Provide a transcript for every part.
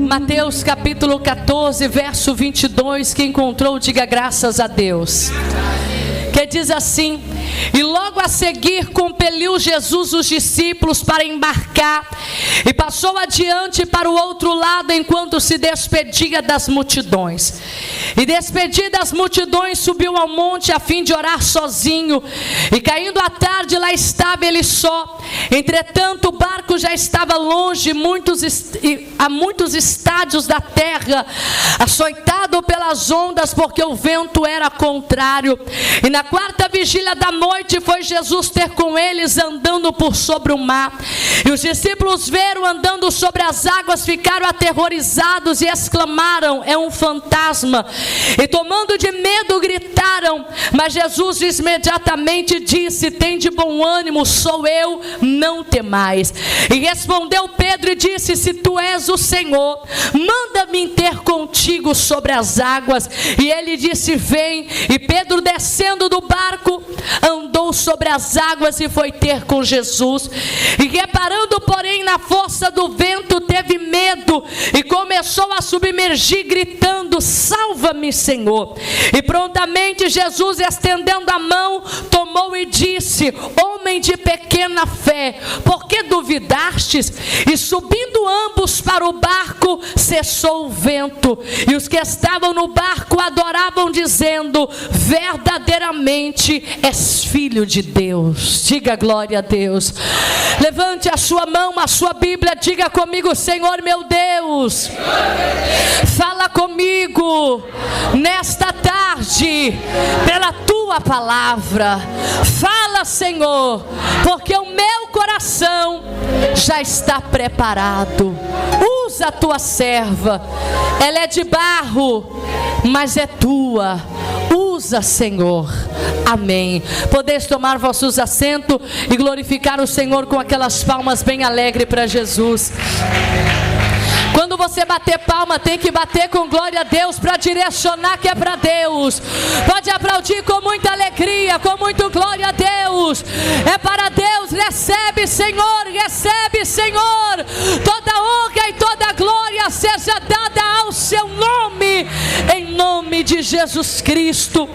Mateus capítulo 14, verso 22, quem encontrou, diga graças a Deus. Que diz assim: e logo a seguir compeliu Jesus os discípulos para embarcar, e passou adiante para o outro lado, enquanto se despedia das multidões. E despedidas as multidões, subiu ao monte a fim de orar sozinho. E caindo a tarde, lá estava ele só. Entretanto, o barco já estava longe, a muitos estádios da terra, açoitado pelas ondas, porque o vento era contrário. E na quarta vigília da noite foi Jesus ter com eles, andando por sobre o mar. E os discípulos viram andando sobre as águas, ficaram aterrorizados e exclamaram: é um fantasma. E tomando de medo gritaram. Mas Jesus imediatamente disse: tende bom ânimo, sou eu, não temais. E respondeu Pedro e disse: se tu és o Senhor, manda-me ter contigo sobre as águas. E ele disse: vem. E Pedro, descendo do barco, andou sobre as águas e foi ter com Jesus. E reparando, porém, na força do vento, teve medo e começou a submergir, gritando: salva-me, Senhor. E prontamente Jesus, estendendo a mão, tomou e disse: homem de pequena fé, por que duvidastes? E subindo ambos para o barco, cessou o vento. E os que estavam no barco adoravam, dizendo: verdadeiramente és filho de Deus. Diga glória a Deus. Levante a sua mão, a sua Bíblia, diga comigo: Senhor meu Deus, fala comigo nesta tarde pela tua palavra. Fala, Senhor, porque o meu coração já está preparado. Usa a tua serva, ela é de barro, mas é tua. Usa, Senhor. Amém. Podeis tomar vossos assentos e glorificar o Senhor com aquelas palmas bem alegres para Jesus. Quando você bater palma, tem que bater com glória a Deus, para direcionar que é para Deus. Pode aplaudir com muita alegria, com muito glória a Deus. É para Deus. Recebe, Senhor, recebe, Senhor. Toda honra e toda glória seja dada ao seu nome, em nome de Jesus Cristo.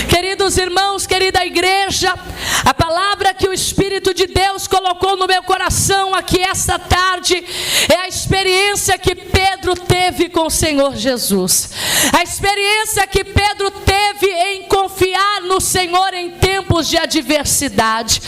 Queridos irmãos, querida igreja, a palavra que o Espírito de Deus colocou no meu coração aqui esta tarde é a experiência que Pedro teve com o Senhor Jesus. A experiência que Pedro teve em confiar no Senhor em tempos de adversidade.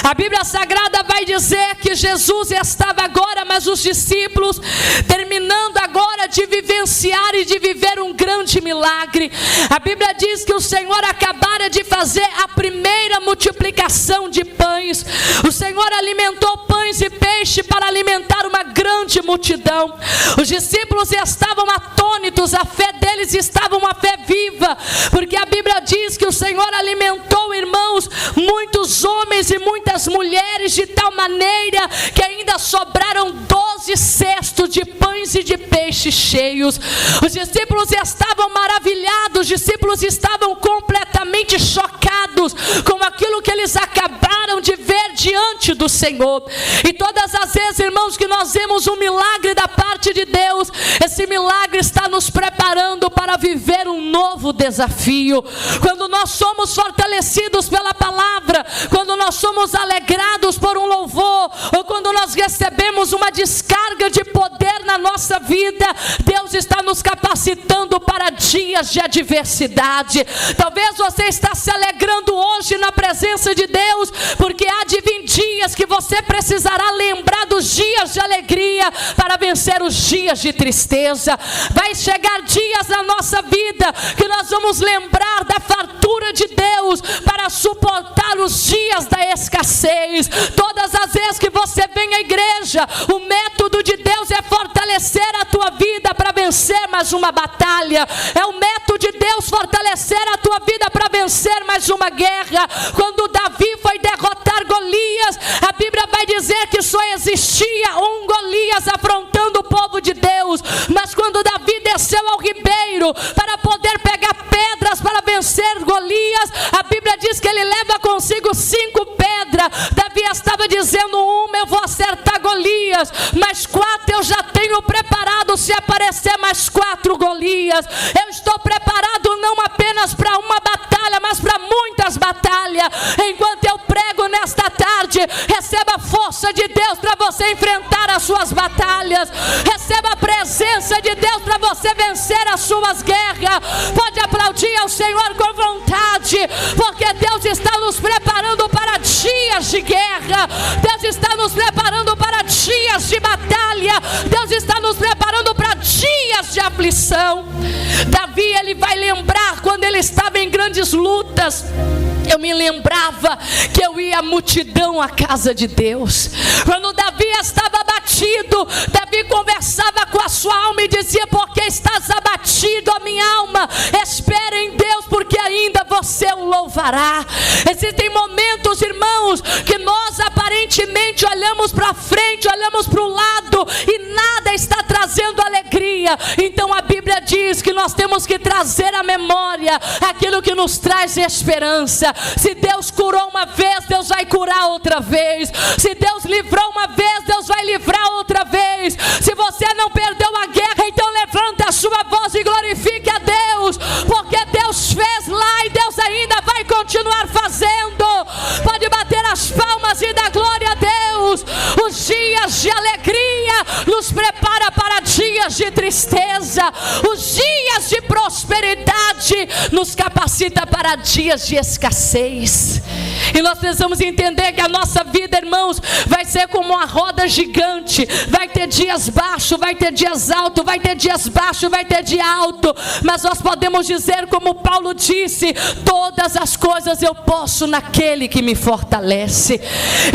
A Bíblia Sagrada vai dizer que Jesus estava agora, mas os discípulos terminando agora de vivenciar e de viver um grande milagre. A Bíblia diz que o Senhor acabara de fazer a primeira multiplicação de pães. O Senhor alimentou pães e peixe para alimentar uma grande multidão. Os discípulos estavam atônitos, a fé deles estava uma fé viva, porque a Bíblia diz que o Senhor alimentou, irmãos, muitos homens e muitas mulheres, de tal maneira que ainda sobraram 12 cestos de pães e de peixes cheios. Os discípulos estavam maravilhados, os discípulos estavam completamente chocados com aquilo que eles acabaram de ver diante do Senhor. E todas as vezes, irmãos, que nós vemos um milagre da parte de Deus, esse milagre está nos preparando para viver um novo desafio. Quando nós somos fortalecidos pela palavra, quando nós somos alegrados por um louvor, ou quando nós recebemos uma descarga de poder na nossa vida, Deus está nos capacitando para dias de adversidade. Talvez você está se alegrando hoje na presença de Deus, porque há de vir dias que você precisará lembrar dos dias de alegria para vencer os dias de tristeza. Vai chegar dias na nossa vida que nós vamos lembrar da fartura de Deus para suportar os dias da escassez. Todas as vezes que você vem à igreja, o método de Deus é fortalecer a tua vida para vencer mais uma batalha. É o método de Deus fortalecer a tua vida para vencer mais uma guerra. Quando Davi foi derrotar Golias, a Bíblia vai dizer que só existia um Golias afrontando o povo de Deus. Mas quando Davi desceu ao ribeiro para poder pegar pedras para vencer Golias, a Bíblia diz que ele leva consigo 5 pedras. Davi estava dizendo: uma eu vou acertar Golias, mas 4 eu já tenho preparado. Se aparecer Golias. Eu estou preparado não apenas para uma batalha, mas para muitas batalhas. Enquanto eu prego nesta tarde, receba a força de Deus para você enfrentar as suas batalhas. Receba a presença de Deus para você vencer as suas guerras. Pode aplaudir ao Senhor com vontade, porque Deus está nos preparando para dias de guerra. Deus está nos preparando para dias de batalha. Deus está nos preparando para dias de aflição. Davi, ele vai lembrar quando ele estava em grandes lutas. Eu me lembrava que eu ia à multidão à casa de Deus. Quando Davi estava abatido, Davi conversava com a sua alma e dizia: por que estás abatido, a minha alma? Espera em Deus, porque ainda você o louvará. Existem momentos, irmãos, que nós aparentemente olhamos para frente, olhamos para o lado e nada está trazendo alegria. Então a Bíblia diz que nós temos que trazer à memória aquilo que nos traz esperança. Se Deus curou uma vez, Deus vai curar outra vez. Se Deus livrou uma vez, Deus vai livrar outra vez. Se você não perdeu a guerra, então levanta a sua voz e glorifique a Deus, porque Deus fez lá e Deus ainda vai continuar fazendo. Pode bater as palmas e dar glória a Deus. Os dias de alegria nos prepara para dias de tristeza. Os dias de prosperidade nos capacita para dias de escassez. E nós precisamos entender que a nossa vida, irmãos, vai ser como uma roda gigante. Vai ter dias baixos, vai ter dias altos, vai ter dias baixos, vai ter dia alto. Mas nós podemos dizer como Paulo disse: todas as coisas eu posso naquele que me fortalece.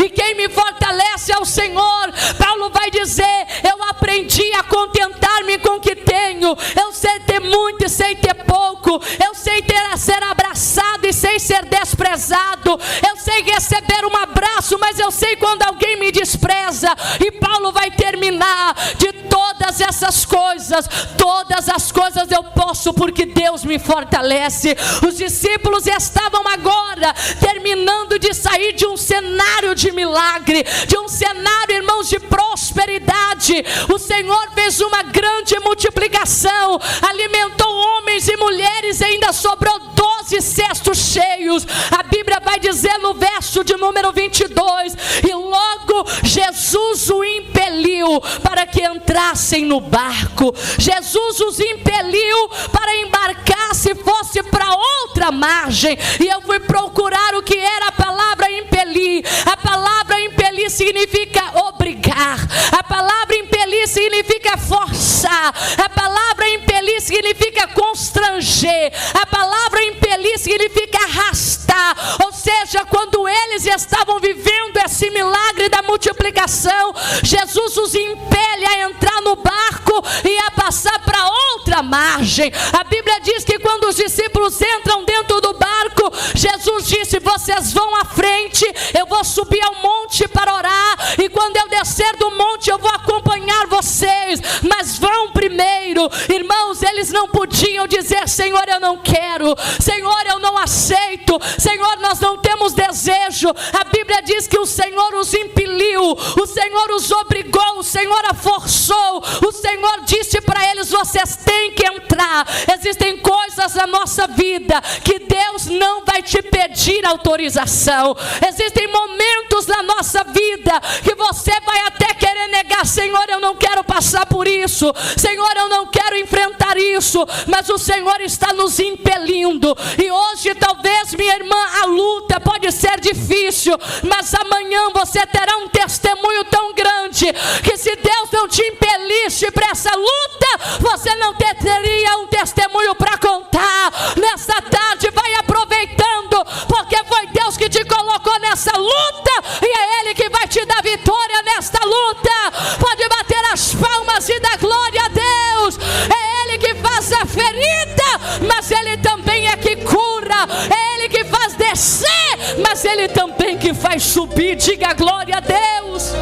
E quem me fortalece é o Senhor. Paulo vai dizer: eu aprendi a contentar-me com o que tenho. Eu sei ter muito e sei ter pouco. Eu sei ser abraçado e sei ser desprezado. Eu sei receber um abraço, mas eu sei quando alguém me despreza. E Paulo vai terminar: de todas essas coisas, todas as coisas eu posso porque Deus me fortalece. Os discípulos estavam agora terminando de sair de um cenário de milagre, de um cenário, irmãos, de prosperidade. O Senhor fez uma grande multiplicação, alimentou homens e mulheres e ainda sobrou 12 cestos cheios. A Bíblia vai dizer no verso de número 22: e logo Jesus o impeliu para que entrassem no barco. Jesus os impeliu para embarcar, se fosse para outra margem. E eu fui procurar o que era a palavra impelir. A palavra impelir significa obrigar. A palavra impelir significa forçar. A palavra impelir significa constranger. A palavra impelir significa arrastar. Ou seja, quando eles estavam vivendo esse milagre da multiplicação, Jesus os impele a entrar no barco e a passar para outra margem. A Bíblia diz que quando os discípulos entram dentro do barco, Jesus disse: vocês vão à frente, eu vou subir ao monte para orar, e quando eu descer do monte eu vou acompanhar vocês, mas vão primeiro. Irmãos, eles não podiam dizer: Senhor, eu não quero, Senhor, eu não aceito, Senhor, nós não temos desejo. A Bíblia diz que o Senhor os impeliu, o Senhor os obrigou, o Senhor a forçou. O Senhor disse para eles: vocês têm que entrar. Existem coisas na nossa vida que Deus não vai te pedir autorização. Existem momentos na nossa vida que você vai até querer negar: Senhor, eu não quero passar por isso, Senhor, eu não quero enfrentar isso, mas o Senhor está nos impelindo. E hoje talvez, minha irmã, a luta pode ser difícil, mas amanhã você terá um testemunho tão grande que se Deus não te impelisse para essa luta, você não teria um testemunho para contar. Nessa tarde, vai aproveitando, porque foi Deus que te colocou nessa luta e é Ele que vai te dar vitória nesta luta. Pode bater as palmas e dar glória a Deus. É Ele que faz a ferida, mas Ele também é que cura. É Ele que faz descer, mas Ele também que faz subir. Diga glória a Deus.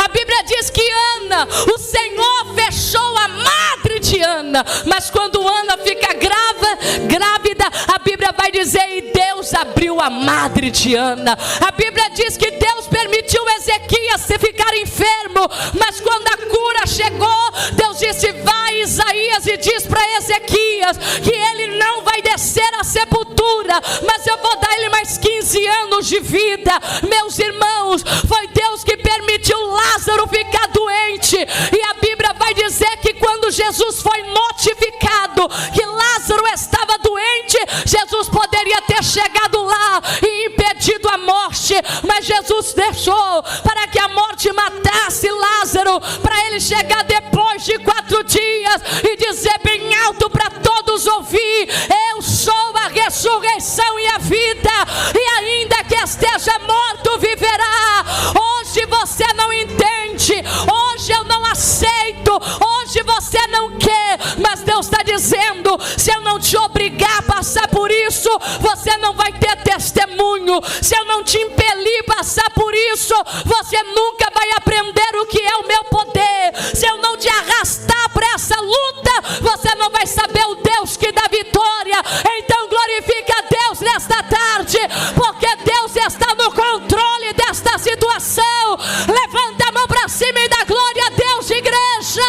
A Bíblia diz que Ana, o Senhor fechou a madre de Ana, mas quando Ana fica grávida, a Bíblia vai dizer: e Deus abriu a madre de Ana. A Bíblia diz que Deus permitiu Ezequias ficar enfermo, mas quando a cura chegou, Deus disse: vai, Isaías, e diz para Ezequias que ele não vai descer à sepultura, mas eu vou dar ele mais 15 anos de vida. Meus irmãos, foi Deus que permitiu Lázaro ficar doente, e a Bíblia vai dizer que quando Jesus foi notificado que Lázaro estava doente, Jesus poderia ter chegado lá e impedido a morte, mas Jesus deixou para que a morte matasse Lázaro, para ele chegar depois de 4 dias e dizer bem alto para todos ouvir: eu sou a ressurreição e a vida, e ainda que esteja morto, viverá. Hoje você não entende, hoje eu não aceito, hoje você não quer, mas Deus está dizendo: se eu não te obrigar a passar por isso, você não vai ter testemunho. Se eu não te impelir a passar por isso, você nunca vai aprender o que é o meu poder. Se eu não te arrastar para essa luta, você não vai saber o Deus que dá vitória. Então glorifica a Deus nesta tarde, porque Deus está no controle desta situação. Levanta a mão para cima e dá glória a Deus, igreja.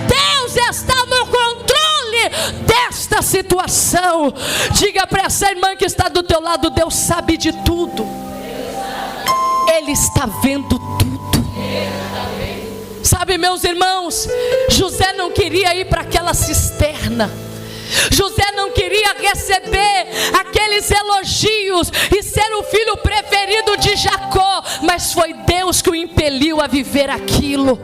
Deus está no controle desta situação. Diga para essa irmã que está do teu lado: Deus sabe de tudo, Ele está vendo tudo. Sabe, meus irmãos, José não queria ir para aquela cisterna, José não queria receber aqueles elogios e ser o filho preferido de Jacó, mas foi Deus que o impeliu a viver aquilo.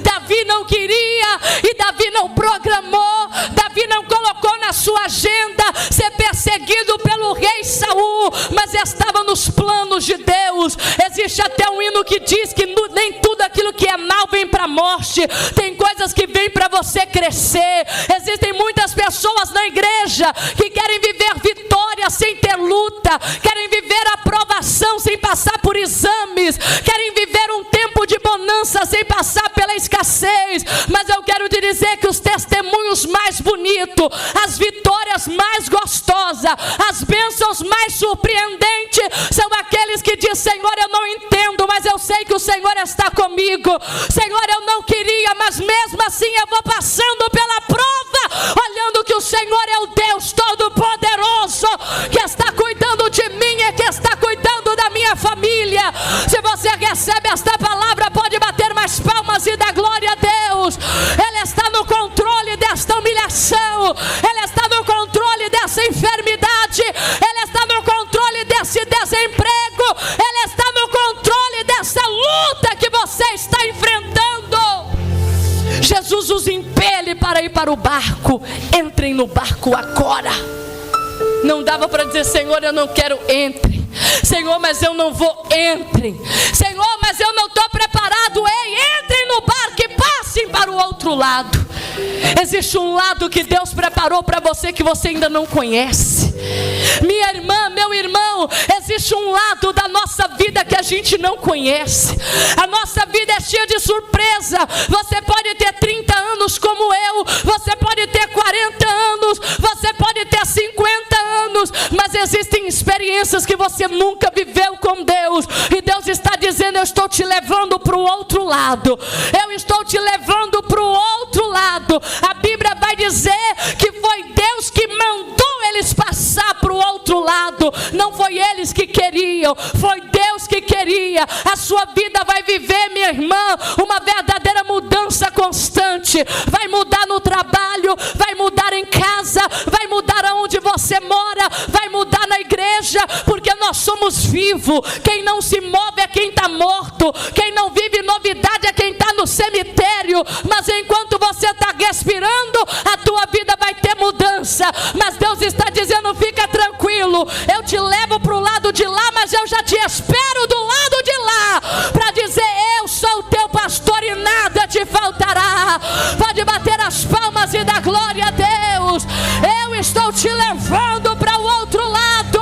Davi não queria, e Davi não programou, Davi não colocou na sua agenda ser perseguido pelo rei Saul, mas estava nos planos de Deus. Existe até um hino que diz que nem tudo aquilo que é mal vem para a morte, tem coisas que vêm para você crescer. Existem muitas pessoas na igreja que querem viver vitória sem ter luta, querem viver aprovação sem passar por exames, querem viver um tempo de bonança sem passar pela escassez. Mas eu quero te dizer que os testemunhos mais bonitos, as vitórias mais gostosas, as bênçãos mais surpreendentes são aqueles que dizem: Senhor, eu não entendo, mas eu sei que o Senhor está comigo. Senhor, eu não queria, mas mesmo assim eu vou passando pela prova, olhando que o Senhor é o Deus Todo-Poderoso, que está cuidando de mim e que está cuidando da minha família. Se você recebe esta palavra, pode bater mais palmas e dar glória a Deus. Ele está no controle desta humilhação, Ele está no controle dessa enfermidade, Ele está no controle desse desemprego, Ele está no controle dessa luta que você está enfrentando. Jesus os impele para ir para o barco. Entrem no barco agora. Não dava para dizer: Senhor, eu não quero, entre. Senhor, mas eu não vou, entrem. Senhor, mas eu não estou preparado. Ei, entrem no barco e passem para o outro lado. Existe um lado que Deus preparou para você que você ainda não conhece. Minha irmã, meu irmão, existe um lado da nossa vida que a gente não conhece. A nossa vida é cheia de surpresa. Você pode ter 30 anos como eu, você pode ter 40 anos, você pode ter 50 anos, mas existem experiências que você nunca viveu com Deus, e Deus está dizendo: eu estou te levando para o outro lado, eu estou te levando para o outro lado. A Bíblia vai dizer que foi Deus que mandou eles passar para o outro lado, não foi eles que queriam, foi Deus que queria. A sua vida vai viver, minha irmã, uma verdadeira mudança constante. Vai mudar no trabalho, vai mudar em casa, vai mudar aonde você mora, vai mudar na igreja, porque nós somos vivos. Quem não se move é quem está morto, quem não vive novidade é quem está no cemitério. Mas enquanto você está respirando, a tua vida vai ter mudança. Mas Deus está dizendo: fica tranquilo, eu te levo para o lado de lá, mas eu já te espero do lado de lá, para dizer: eu sou o teu pastor e nada te faltará. Pode bater as palmas e dar glória a Deus. Eu estou te levando para o outro lado,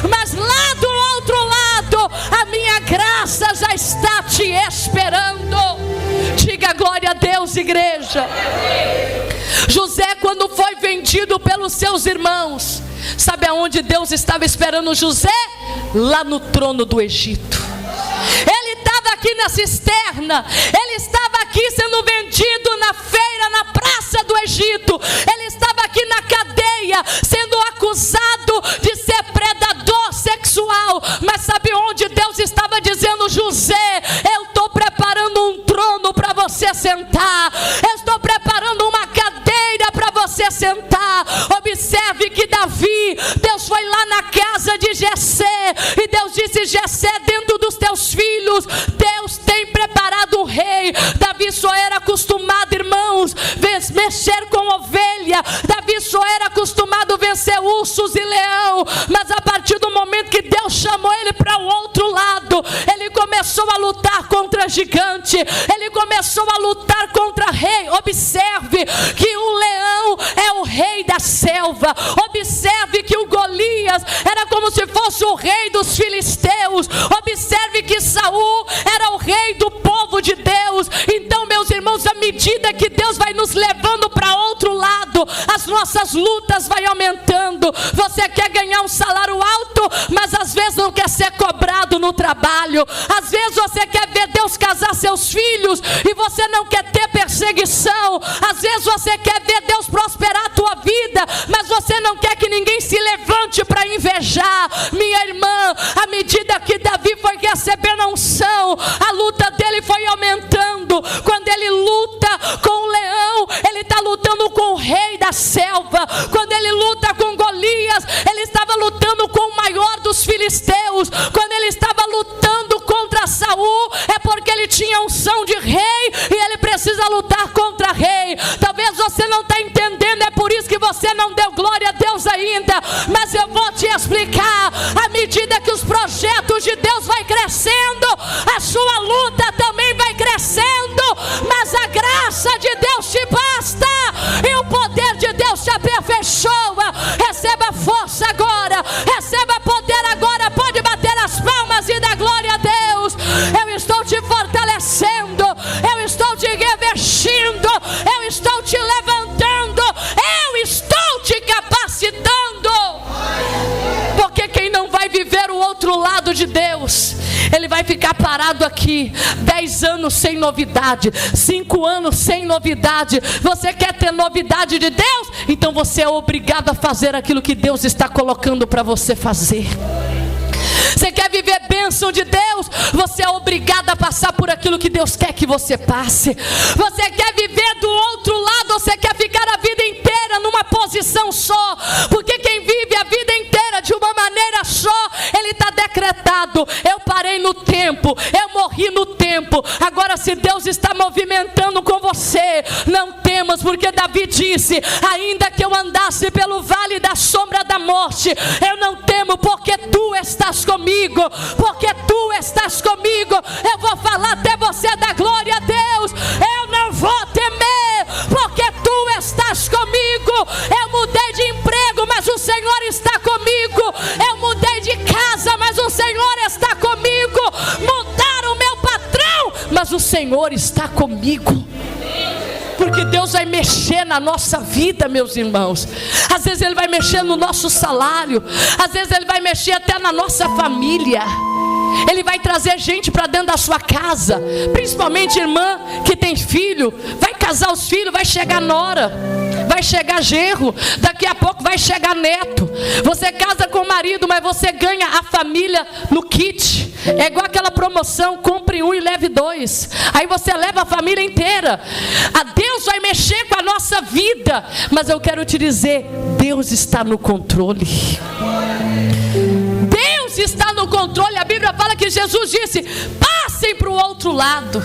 mas lá do outro lado a minha graça já está te esperando. Diga glória a Deus, igreja. José, quando foi vendido pelos seus irmãos, sabe aonde Deus estava esperando José? Lá no trono do Egito. Ele estava aqui na cisterna, ele estava aqui sendo vendido na feira, na praça do Egito, disse: Jessé, dentro dos teus filhos, Deus tem preparado um rei. Davi só era acostumado, irmãos, mexer com ovelha. Davi só era acostumado a vencer ursos e leão. Mas a partir do momento que Deus chamou ele para o outro lado, ele começou a lutar contra gigante. Ele começou a lutar contra rei. Observe que o leão é o rei da selva. Observe que o Golias era como se fosse o rei dos filisteus. Observe que Saul era o rei do povo de Deus. Então, meus irmãos, à medida que Deus vai nos levando para outro lado, as nossas lutas vai aumentando. Você quer ganhar um salário alto, mas às vezes não quer ser cobrado no trabalho. Às vezes você quer ver Deus casar seus filhos e você não quer ter perseguição. Às vezes você quer ver Deus prosperar a tua vida, mas você não quer que ninguém se levante para invejar. Minha irmã, à medida que Davi foi recebendo a unção, a luta dele foi aumentando. Quando ele luta com o leão, ele está lutando com o rei da selva. Quando ele luta com Golias, ele estava lutando com o maior dos filisteus. Quando ele estava lutando contra Saul, é porque ele tinha unção de rei e ele precisa lutar contra rei. Talvez você não está entendendo, é por isso que você não deu glória a Deus ainda. Mas eu vou te explicar. À medida que os projetos de Deus vai crescendo, a sua luta também vai crescendo. Mas a graça de Deus te basta e o poder de Deus te aperfeiçoa. Receba força agora, receba poder agora. Pode bater as palmas e dar glória a Deus. Eu estou te fortalecendo, eu estou te revestindo, eu estou te levantando, eu estou te capacitando. Porque quem não vai viver o outro lado de Deus, ele vai ficar parado aqui 10 anos sem novidade, 5 anos sem novidade. Você quer ter novidade de Deus? Então você é obrigado a fazer aquilo que Deus está colocando para você fazer. Você quer viver bênção de Deus? Você é obrigado a passar por aquilo que Deus quer que você passe. Você quer viver do outro lado? Ou você quer ficar a vida inteira numa posição só? Porque quem vive a vida inteira de uma maneira só, ele está decretado: eu parei no tempo, eu morri no tempo. Agora, se Deus está movimentando com você, não temas, porque Davi disse: ainda que eu andasse pelo vale da sombra da morte, eu não temo, porque tu estás comigo. Porque tu estás comigo. Eu vou falar até você dar glória a Deus. Eu não vou temer, porque tu estás comigo. Eu mudei de emprego, mas o Senhor está comigo. Eu mudei de casa, mas o Senhor está comigo. Mudaram o meu patrão, mas o Senhor está comigo. Porque Deus vai mexer na nossa vida, meus irmãos. Às vezes Ele vai mexer no nosso salário. Às vezes Ele vai mexer até na nossa família. Ele vai trazer gente para dentro da sua casa. Principalmente irmã que tem filho. Vai casar os filhos, vai chegar nora, vai chegar genro, daqui a pouco vai chegar neto. Você casa com o marido, mas você ganha a família no kit. É igual aquela promoção: compre um e leve dois. Aí você leva a família inteira. A Deus vai mexer com a nossa vida. Mas eu quero te dizer, Deus está no controle. Deus está no controle. A Bíblia fala que Jesus disse: passem para o outro lado.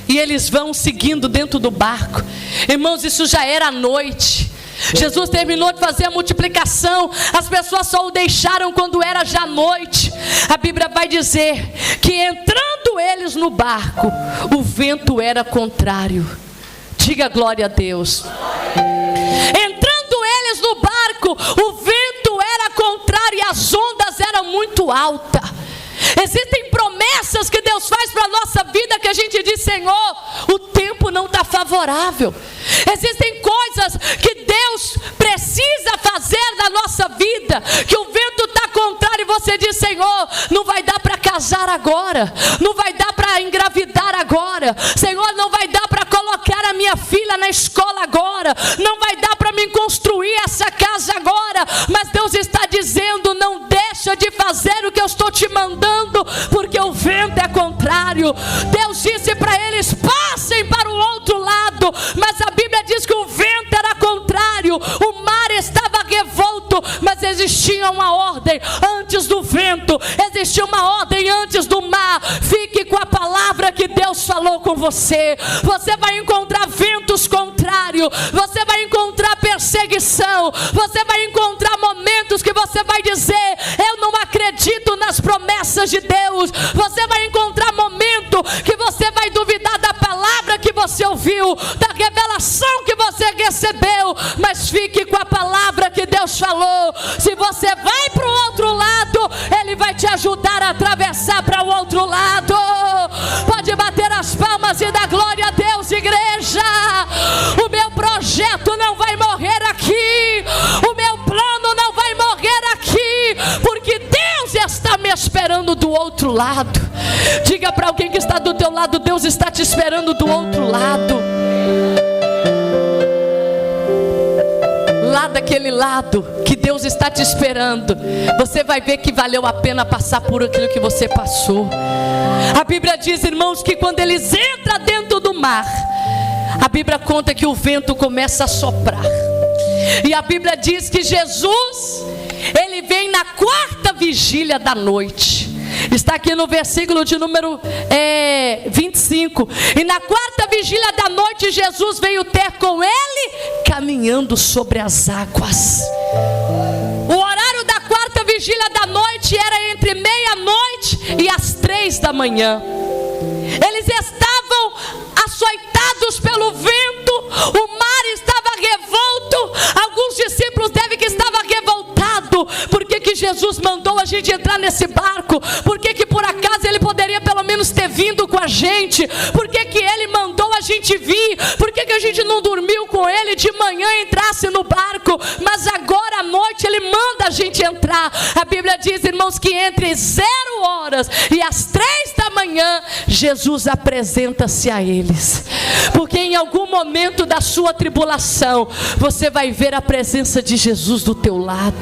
E eles vão seguindo dentro do barco. Irmãos, isso já era noite. Jesus terminou de fazer a multiplicação. As pessoas só o deixaram quando era já noite. A Bíblia vai dizer que entrando eles no barco, o vento era contrário. Diga glória a Deus. Entrando eles no barco, o vento era contrário e as ondas eram muito altas. Existem promessas que Deus faz para a nossa vida que a gente diz: Senhor, o tempo não está favorável. Existem coisas que Deus precisa fazer na nossa vida, que o vento está contrário e você diz: Senhor, não vai dar para casar agora, não vai dar para engravidar agora, Senhor, não vai dar para colocar a minha filha na escola agora, não vai dar para me construir essa casa agora. Mas Deus está dizendo: não deixa de fazer o que eu estou te mandando, porque o vento é contrário. Deus disse para eles: passem para o outro lado, mas a Bíblia diz que o vento era contrário, o mar estava revolto, mas existia uma ordem. Antes do vento existia uma ordem antes do mar. Fique com a palavra que Deus falou com você. Você vai encontrar ventos contrários, você vai encontrar perseguição, você vai encontrar momentos que você vai dizer: eu não acredito nas promessas de Deus. Você vai encontrar momento que você vai duvidar da palavra que você ouviu, da revelação que você recebeu. Mas fique com a palavra que Deus falou. Se você vai para o outro lado, Ele vai te ajudar a atravessar para o outro lado. Pode bater as palmas e dar glória a Deus, igreja. O meu projeto não vai morrer aqui, o meu plano não vai morrer aqui, porque Deus está me esperando do outro lado. Diga para alguém que está do teu lado: Deus está te esperando do outro lado. Lá daquele lado que Deus está te esperando, você vai ver que valeu a pena passar por aquilo que você passou. A Bíblia diz, irmãos, que quando eles entram dentro do mar, a Bíblia conta que o vento começa a soprar. E a Bíblia diz que Jesus, Ele vem na quarta vigília da noite. Está aqui no versículo de número 25. E na quarta vigília da noite, Jesus veio ter com ele, caminhando sobre as águas. O horário da quarta vigília da noite era entre meia-noite e as 3 da manhã. Eles estavam açoitados pelo vento, o mar estava revolto. Alguns discípulos devem que estavam revoltados. Por que Jesus mandou a gente entrar nesse barco? Por que por acaso Ele poderia pelo menos ter vindo com a gente? Por que Ele mandou a gente vir? Por que a gente não dormiu com Ele de manhã, entrasse no barco? Mas agora à noite Ele manda a gente entrar. A Bíblia diz, irmãos, que entre 0 horas e as 3 da manhã, Jesus apresenta-se a eles. Porque em algum momento da sua tribulação, você vai ver a presença de Jesus do teu lado.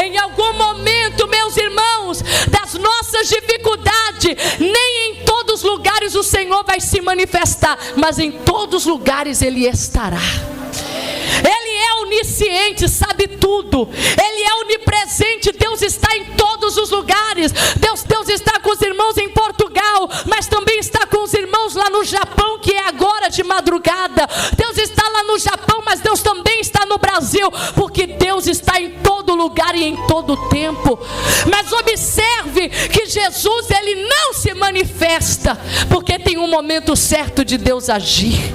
Em algum momento, meus irmãos, das nossas dificuldades, nem em todos os lugares o Senhor vai se manifestar, mas em todos os lugares Ele estará. Ele é onisciente, sabe tudo. Ele é onipresente. Deus está em todos os lugares. Deus está com os irmãos em Portugal, mas também está com os irmãos lá no Japão, que é agora de madrugada. Deus está lá no Japão, mas Deus também está no Brasil, porque Deus está em todo lugar e em todo tempo. Mas observe que Jesus, Ele não se manifesta, porque tem um momento certo de Deus agir.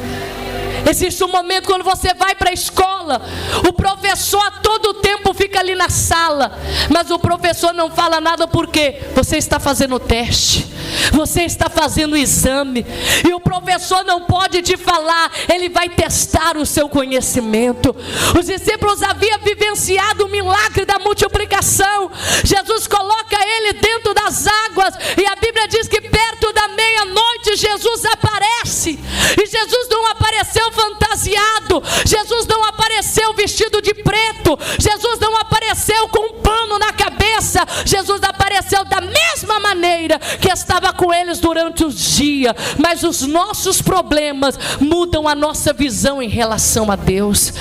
Existe um momento quando você vai para a escola, o professor a todo tempo fica ali na sala, mas o professor não fala nada porque você está fazendo o teste, você está fazendo o exame, e o professor não pode te falar, ele vai testar o seu conhecimento. Os discípulos haviam vivenciado o milagre da multiplicação. Jesus coloca ele dentro das águas, e a Bíblia diz que perto da meia-noite Jesus aparece, e Jesus não apareceu fantasiado, Jesus não apareceu vestido de preto, Jesus não apareceu com um pano na cabeça, Jesus apareceu da mesma maneira que estava com eles durante os dias. Mas os nossos problemas mudam a nossa visão em relação a Deus.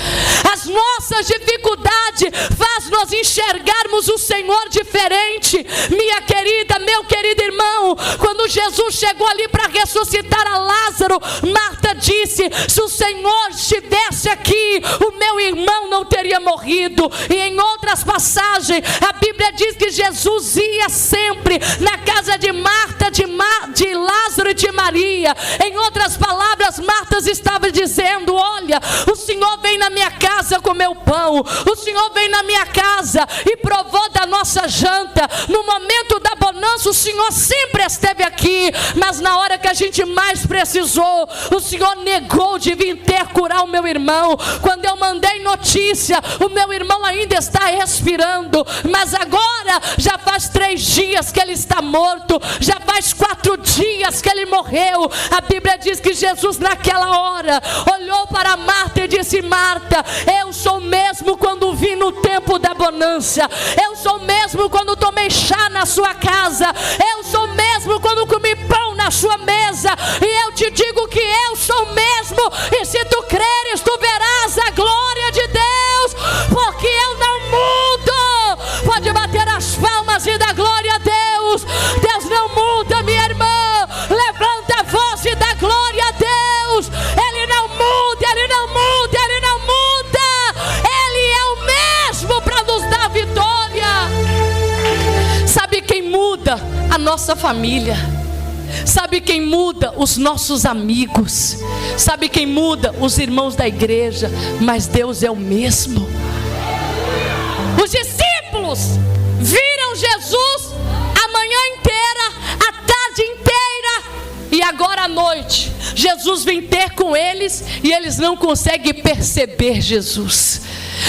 As nossas dificuldades fazem nós enxergarmos o Senhor diferente. Minha querida, meu querido irmão, quando Jesus chegou ali para ressuscitar a Lázaro, Marta disse: se o Senhor estivesse aqui, o meu irmão não teria morrido. E em outras passagens, a Bíblia diz que Jesus ia sempre na casa de Marta, de Lázaro e de Maria. Em outras palavras, Marta estava dizendo: olha, o Senhor vem na minha casa comer o pão, o Senhor vem na minha casa e provou da nossa janta. No momento da bonança, o Senhor sempre esteve aqui, mas na hora que a gente mais precisou, o Senhor negou de vir curar o meu irmão. Quando eu mandei notícia, o meu irmão ainda está respirando, mas agora já faz 3 dias que ele está morto, já faz 4 dias que ele morreu. A Bíblia diz que Jesus naquela hora olhou para Marta e disse: Marta, eu sou mesmo quando vim no tempo da bonança, eu sou mesmo quando tomei chá na sua casa, eu sou mesmo quando comi pão na sua mesa, e eu te digo que eu sou mesmo, e se tu creres, tu verás a glória de Deus, porque eu não mudo. Pode bater as palmas e dar glória a Deus. nossa família. Sabe quem muda? Os nossos amigos. Sabe quem muda? Os irmãos da igreja. Mas Deus é o mesmo. Os discípulos viram Jesus a manhã inteira, a tarde inteira, e agora à noite Jesus vem ter com eles e eles não conseguem perceber Jesus.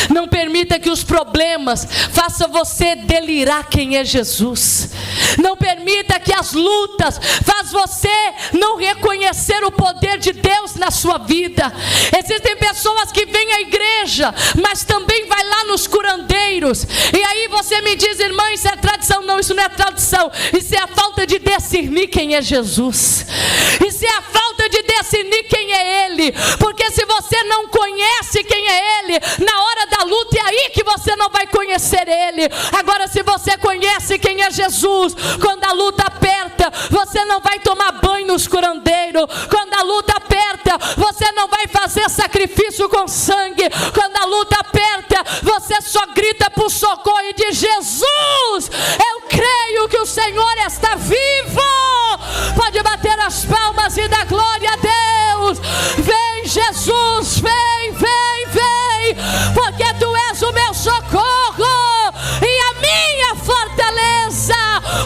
Não permita que os problemas façam você delirar quem é Jesus. Não permita que as lutas façam você não reconhecer o poder de Deus na sua vida. Existem pessoas que vêm à igreja, mas também vai lá nos curandeiros. E aí você me diz, irmã, isso é tradição. Não, isso não é tradição. Isso é a falta de discernir quem é Jesus. Isso é a falta de discernir quem é Ele. Porque se você não conhece quem é Ele, na hora da luta é aí que você não vai conhecer Ele. Agora, se você conhece quem é Jesus, quando a luta aperta, você não vai tomar banho nos curandeiros. Quando a luta aperta, você não vai fazer sacrifício com sangue. Quando a luta aperta, você só grita por socorro e diz: Jesus, eu creio que o Senhor está vivo. Pode bater as palmas e dar glória a Deus. Vem, Jesus, vem, vem, vem, porque Tu és o meu socorro e a minha fortaleza,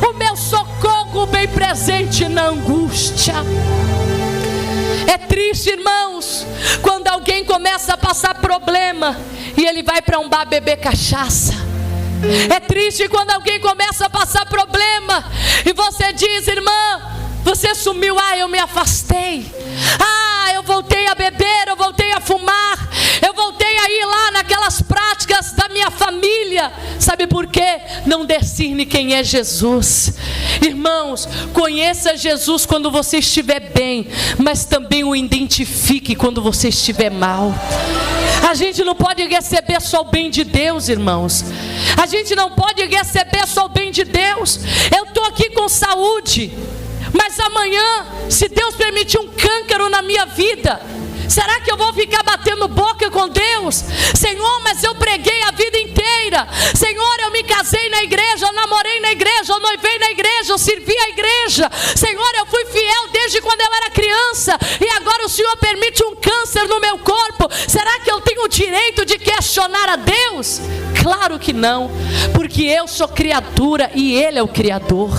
o meu socorro bem presente na angústia. É triste, irmãos, quando alguém começa a passar problema e ele vai para um bar beber cachaça. É triste quando alguém começa a passar problema e você diz: irmã, você sumiu. Ah, eu me afastei. Ah, eu voltei a beber, eu voltei a fumar, eu voltei a ir lá naquelas práticas da minha família. Sabe por quê? Não discerne quem é Jesus. Irmãos, conheça Jesus quando você estiver bem, mas também o identifique quando você estiver mal. A gente não pode receber só o bem de Deus, irmãos. A gente não pode receber só o bem de Deus. Eu estou aqui com saúde, mas amanhã, se Deus permitir um câncaro na minha vida, será que eu vou ficar batendo boca com Deus? Senhor, mas eu preguei a vida inteira. Senhor, eu me casei na igreja, eu namorei na igreja, eu noivei na igreja, eu servi a igreja. Senhor, eu fui fiel desde quando eu era criança, e agora o Senhor permite um câncer no meu corpo. Será que eu tenho o direito de questionar a Deus? Claro que não, porque eu sou criatura e Ele é o Criador.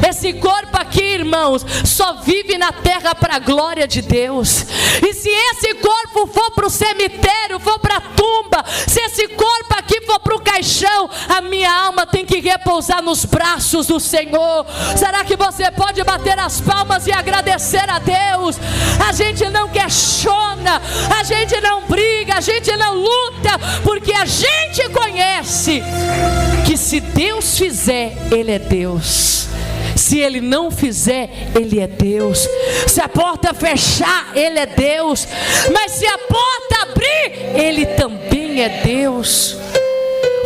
Esse corpo aqui, irmãos, só vive na terra para a glória de Deus. E se esse corpo for para o cemitério, for para a tumba, se esse corpo aqui for para o caixão, a minha alma tem que repousar nos braços do Senhor. Será que você pode bater as palmas e agradecer a Deus? A gente não questiona, a gente não briga, a gente não luta, porque a gente conhece que se Deus fizer, Ele é Deus. Se Ele não fizer, Ele é Deus. Se a porta fechar, Ele é Deus. Mas se a porta abrir, Ele também é Deus.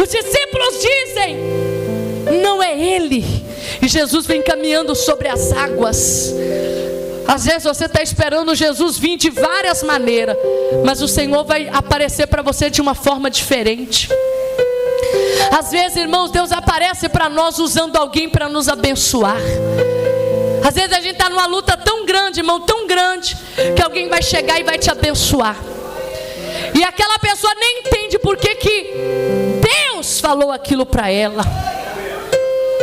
Os discípulos dizem: não é Ele. E Jesus vem caminhando sobre as águas. Às vezes você está esperando Jesus vir de várias maneiras, mas o Senhor vai aparecer para você de uma forma diferente. Às vezes, irmãos, Deus aparece para nós usando alguém para nos abençoar. Às vezes a gente está numa luta tão grande, irmão, tão grande, que alguém vai chegar e vai te abençoar. E aquela pessoa nem entende por que Deus falou aquilo para ela.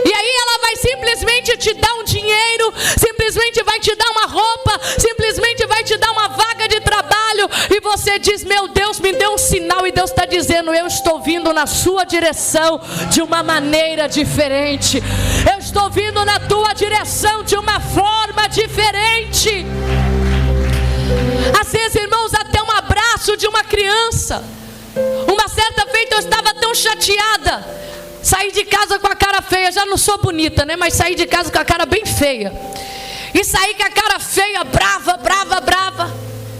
E aí ela vai simplesmente te dar um dinheiro, simplesmente vai te dar uma roupa, simplesmente vai te dar uma vaga de trabalho. E você diz: meu Deus, me deu um sinal. E Deus está dizendo: eu estou vindo na sua direção de uma maneira diferente. Eu estou vindo na tua direção de uma forma diferente. Às vezes, irmãos, até um abraço de uma criança. Uma certa feita eu estava tão chateada. Saí de casa com a cara feia, já não sou bonita, né? Mas saí de casa com a cara bem feia. E saí com a cara feia, brava, brava, brava.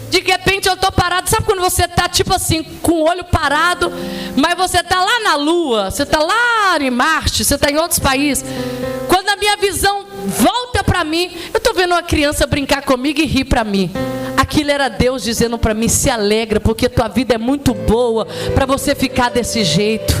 De repente eu estou parado. Sabe quando você está tipo assim, com o olho parado, mas você está lá na Lua, você está lá em Marte, você está em outros países. Quando a minha visão volta para mim, eu estou vendo uma criança brincar comigo e rir para mim. Aquilo era Deus dizendo para mim: se alegra, porque tua vida é muito boa para você ficar desse jeito.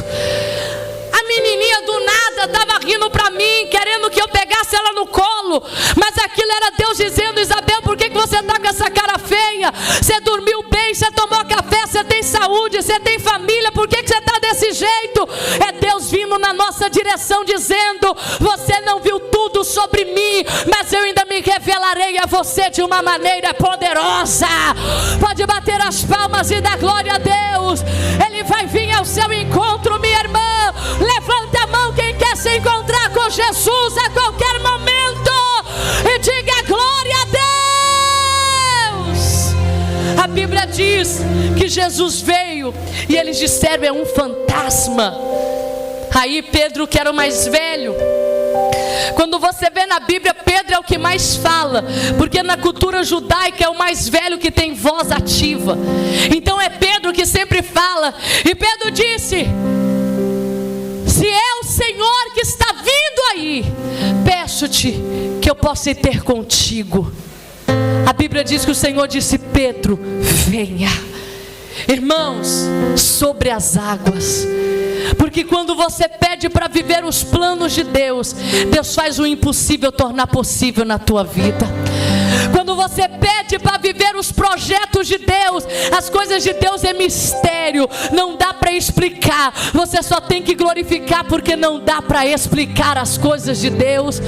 A menininha filha do nada estava rindo para mim, querendo que eu pegasse ela no colo, mas aquilo era Deus dizendo: Isabel, por que você está com essa cara feia? Você dormiu bem, você tomou café, você tem saúde, você tem família, por que você está desse jeito? É Deus vindo na nossa direção dizendo: você não viu tudo sobre mim, mas eu ainda me revelarei a você de uma maneira poderosa. Pode bater as palmas e dar glória a Deus. Ele vai vir ao seu encontro, minha irmã. Levanta a mão quem quer se encontrar com Jesus a qualquer momento e diga glória a Deus. A Bíblia diz que Jesus veio e eles disseram: é um fantasma. Aí Pedro, que era o mais velho, quando você vê na Bíblia, Pedro é o que mais fala, porque na cultura judaica é o mais velho que tem voz ativa. Então é Pedro que sempre fala. E Pedro disse: se é o Senhor que está vindo aí, peço-te que eu possa ir ter contigo. A Bíblia diz que o Senhor disse: Pedro, venha. Irmãos, sobre as águas. Porque quando você pede para viver os planos de Deus, Deus faz o impossível tornar possível na tua vida. Quando você pede para viver os projetos de Deus, as coisas de Deus é mistério, não dá para explicar. Você só tem que glorificar, porque não dá para explicar as coisas de Deus.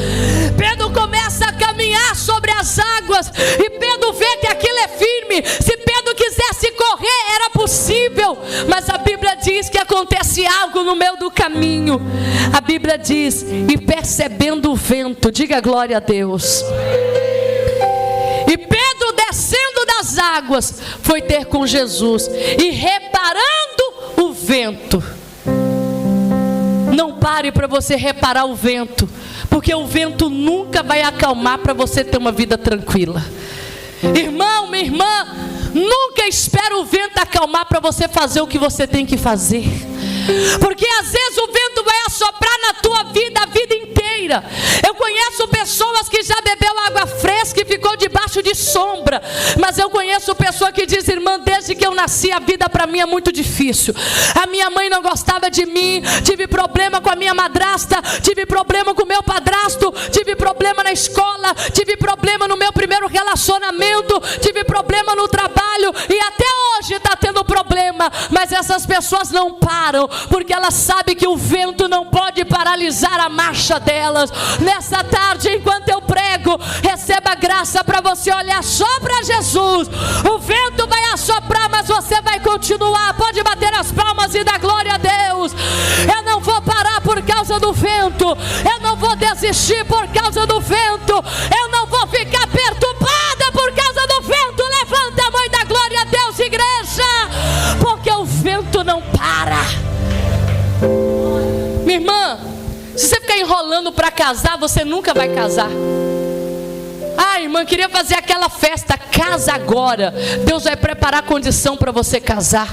Pedro começa a caminhar sobre as águas e Pedro vê que aquilo é firme. Se Pedro quisesse correr, era possível, mas a Bíblia diz que acontece algo no meio do caminho. A Bíblia diz: e percebendo o vento, diga glória a Deus. E Pedro, descendo das águas, foi ter com Jesus. E reparando o vento. Não pare para você reparar o vento, porque o vento nunca vai acalmar para você ter uma vida tranquila. Irmão, minha irmã, nunca espere o vento acalmar para você fazer o que você tem que fazer. Porque às vezes o vento vai assoprar na tua vida a vida inteira. Eu conheço pessoas que já bebeu água fresca e ficou debaixo de sombra. Mas eu conheço pessoa que diz: irmã, desde que eu nasci a vida para mim é muito difícil. A minha mãe não gostava de mim, tive problema com a minha madrasta, tive problema com o meu padrasto, tive problema na escola, tive problema no meu primeiro relacionamento, tive problema no trabalho e até hoje está tendo problema. Mas essas pessoas não param, porque elas sabem que o vento não pode paralisar a marcha delas. Nessa tarde, enquanto eu prego, receba graça para você olhar só para Jesus. O vento vai assoprar, mas você vai continuar. Pode bater as palmas e dar glória a Deus. Eu não vou parar por causa do vento, eu não vou desistir por causa do vento, eu não vou ficar perturbada por causa do vento. Levanta a mão e dá glória a Deus, igreja, porque o vento não para. Minha irmã, se você ficar enrolando para casar, você nunca vai casar. Ah, irmã, queria fazer aquela festa. Casa agora. Deus vai preparar a condição para você casar.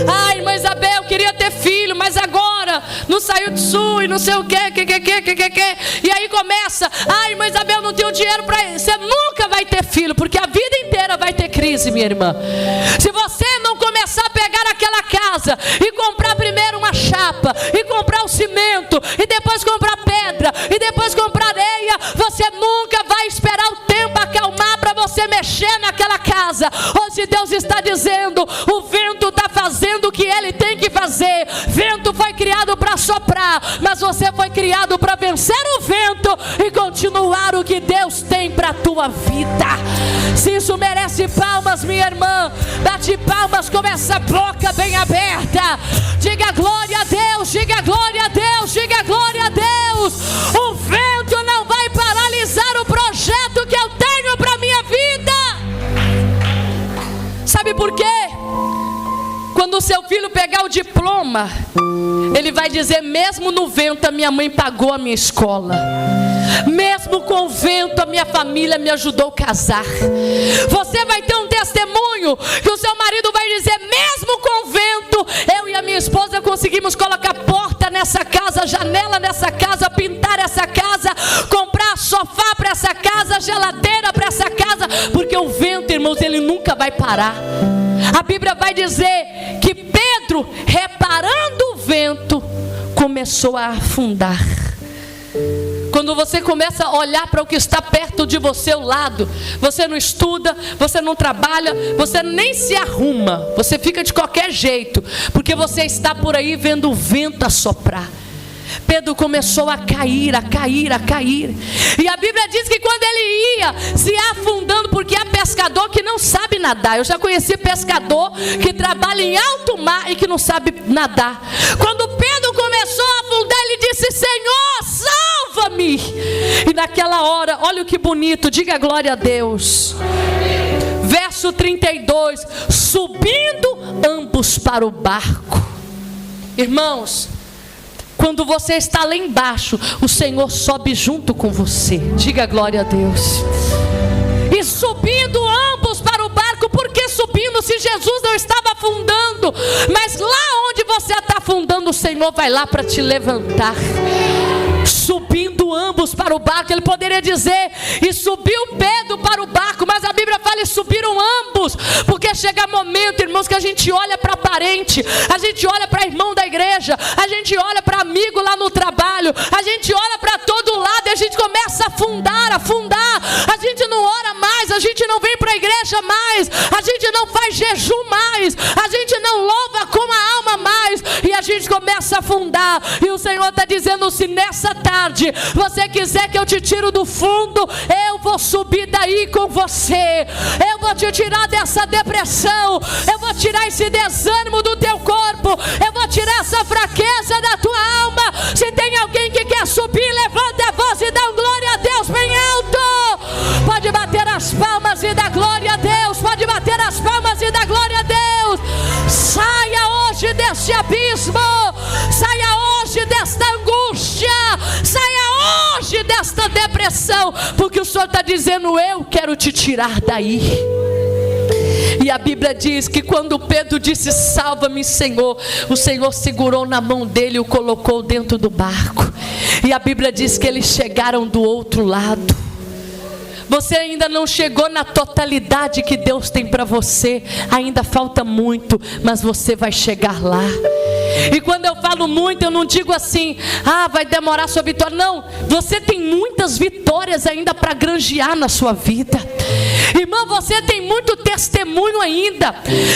Ah, irmã Isabel, queria ter filho, mas agora não saiu de sul e não sei o que. E aí começa: ah, irmã Isabel, não tenho dinheiro para isso. Você nunca vai ter filho, porque a vida inteira vai ter crise, minha irmã. Se você não começar a pegar aquela casa e comprar primeiro uma chapa, e comprar o cimento, e depois comprar pedra, e depois comprar areia, você nunca vai esperar o tempo acalmar para você mexer naquela casa. Hoje Deus está dizendo: o vento está fazendo o que ele tem que fazer. Vento foi criado para soprar, mas você foi criado para vencer o vento e continuar o que Deus tem para a tua vida. Se isso merece palmas, minha irmã, bate palmas com essa boca bem aberta. Diga glória a Deus, diga glória a Deus, diga glória a Deus. O vento não vai paralisar o projeto que eu tenho para minha vida. Sabe por quê? Quando o seu filho pegar o diploma, ele vai dizer: mesmo no vento a minha mãe pagou a minha escola, mesmo com o vento a minha família me ajudou a casar. Você vai ter um testemunho que o seu marido vai dizer: mesmo com o vento, eu e a minha esposa conseguimos colocar porta nessa casa, janela nessa casa, pintar essa casa, comprar sofá para essa casa, geladeira para essa casa, porque o vento, irmãos, ele nunca vai parar. A Bíblia vai dizer que Pedro, reparando o vento, começou a afundar. Quando você começa a olhar para o que está perto de você, ao lado, você não estuda, você não trabalha, você nem se arruma, você fica de qualquer jeito, porque você está por aí vendo o vento assoprar. Pedro começou a cair. E a Bíblia diz que quando ele ia se afundando, porque há pescador que não sabe nadar. Eu já conheci pescador que trabalha em alto mar e que não sabe nadar. Quando Pedro começou a afundar, ele disse: Senhor, salva-me. E naquela hora, olha o que bonito, diga glória a Deus. Verso 32, subindo ambos para o barco. Irmãos, quando você está lá embaixo, o Senhor sobe junto com você. Diga glória a Deus. E subindo ambos para o barco. Por que subindo se Jesus não estava afundando? Mas lá onde você está afundando, o Senhor vai lá para te levantar. Subindo ambos para o barco. Ele poderia dizer: e subiu Pedro para o barco. Mas a Bíblia fala: e subiram ambos. Porque chega momento, irmãos, que a gente olha para parente, a gente olha para irmão da igreja, a gente olha para amigo lá no trabalho, a gente olha para todo lado e a gente começa a afundar. A gente não ora mais, a gente não vem para a igreja mais, a gente não faz jejum mais, a gente não louva com a alma mais, e a gente começa a afundar. E o Senhor está dizendo: se nessa tarde você quiser que eu te tire do fundo, eu vou subir daí com você, eu vou te tirar dessa depressão, eu vou tirar esse desânimo do teu corpo, eu vou tirar essa fraqueza da tua alma. Se tem alguém que quer subir, levanta a voz e dá glória a Deus bem alto. Pode bater as palmas e dar glória a Deus, pode bater as palmas e dar glória a Deus. Saia hoje deste abismo, saia hoje desta angústia, saia hoje desta depressão, porque o Senhor está dizendo: eu quero te tirar daí. E a Bíblia diz que quando Pedro disse: salva-me, Senhor, o Senhor segurou na mão dele e o colocou dentro do barco. E a Bíblia diz que eles chegaram do outro lado. Você ainda não chegou na totalidade que Deus tem para você, ainda falta muito, mas você vai chegar lá. E quando eu falo muito, eu não digo assim: vai demorar a sua vitória. Não, você tem muitas vitórias ainda para granjear na sua vida. Irmão, você tem muito testemunho ainda.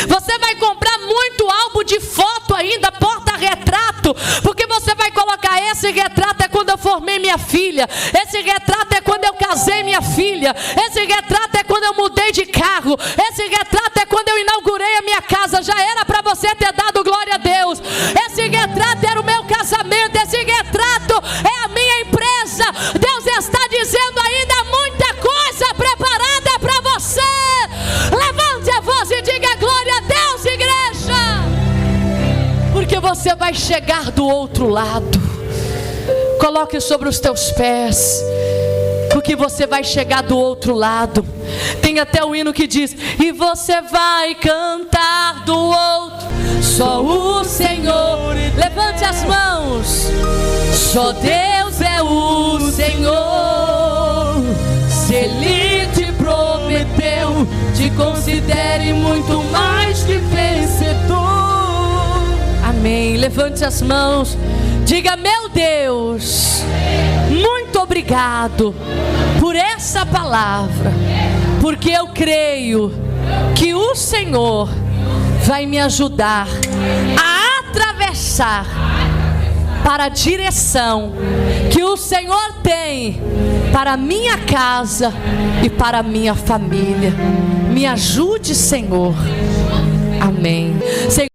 Você vai comprar muito álbum de foto ainda, porta-retrato, porque você vai colocar: esse retrato é quando eu formei minha filha, esse retrato é quando eu casei minha filha, esse retrato é quando eu mudei de carro, esse retrato é quando eu inaugurei a minha casa. Já era para você ter dado glória a Deus. Esse retrato era o meu casamento, esse retrato é a minha empresa. Deus está dizendo ainda muita coisa preparada para você. Levante a voz e diga glória a Deus, igreja, porque você vai chegar do outro lado. Coloque sobre os teus pés, porque você vai chegar do outro lado. Tem até o hino que diz: e você vai cantar do outro. Só o Senhor, levante as mãos. Só Deus é o Senhor. Se Ele te prometeu, te considere muito mais que vencedor. Amém. Levante as mãos. Diga: meu Deus, muito obrigado por essa palavra, porque eu creio que o Senhor vai me ajudar a atravessar para a direção que o Senhor tem para a minha casa e para a minha família. Me ajude, Senhor. Amém.